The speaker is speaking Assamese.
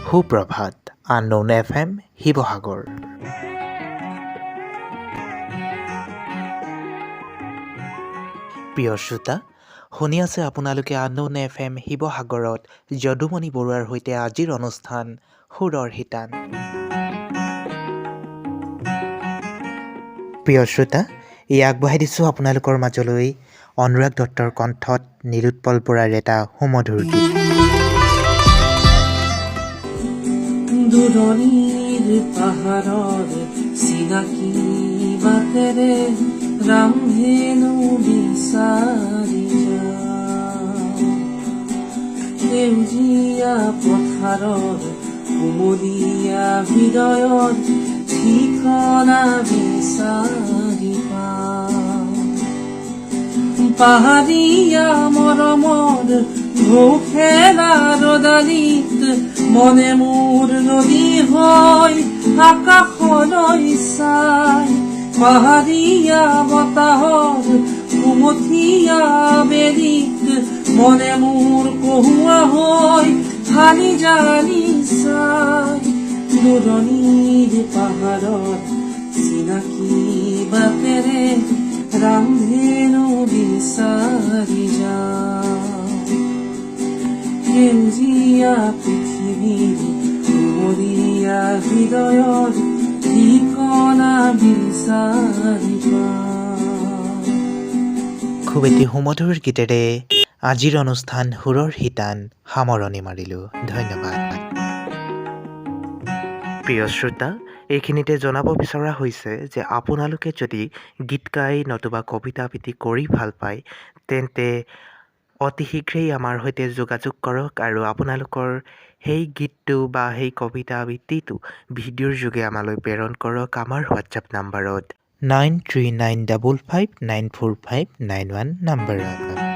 সুপ্ৰভাত আননোন FM শিৱসাগৰ। প্ৰিয় শ্ৰোতা, শুনি আছে আপোনালোকে আননোন FM শিৱসাগৰত যদুমণি বৰুৱাৰ সৈতে আজিৰ অনুষ্ঠান সুৰৰ শিতান। প্ৰিয় শ্ৰোতা, আগবঢ়াই দিছোঁ আপোনালোকৰ মাজলৈ অনুৰাগ দত্তৰ কণ্ঠত নিৰুৎপল বৰাৰ এটা সুমধুৰ গীত। দূৰণিৰ পাহাৰৰ চিনাকি বাটেৰে ৰামধেনু বিচাৰি যাওঁ, সেউজীয়া পথাৰৰ কুমলীয়া হৃদয়ত ঠিকনা বিচাৰি পাওঁ। পাহাৰীয়া মৰমৰ ঢৌ খেলা ৰদালিত মনে মোৰ নদী হৈ আকাশলৈ চাই, পাহাৰীয়া বতাহৰ কুমথীয়া বেলিত মনে মোৰ কহুৱা হৈ ঢালি জানি চাই। দূৰণিৰ পাহাৰত চিনাকি বাটেৰে ৰামধেনু বিচাৰি যাওঁ, সেউজীয়া পৃথিৱীৰ কুমলীয়া হৃদয়ত ঠিকনা বিচাৰি পাওঁ। খুব এটি সুমধুৰ গীতেৰে আজিৰ অনুষ্ঠান সুৰৰ শিতান সামৰণি মাৰিলোঁ। ধন্যবাদ। প্ৰিয় শ্ৰোতা, এইখিনিতে জনাব বিচৰা হৈছে যে আপোনালোকে যদি গীত গাই নতুবা কবিতা আবৃত্তি কৰি ভাল পায়, তেন্তে অতি শীঘ্ৰেই আমাৰ সৈতে যোগাযোগ কৰক আৰু আপোনালোকৰ সেই গীতটো বা সেই কবিতা আবৃত্তিটো ভিডিঅ'ৰ যোগে আমালৈ প্ৰেৰণ কৰক আমাৰ হোৱাটছএপ নাম্বাৰত 9395594591 নাম্বাৰত।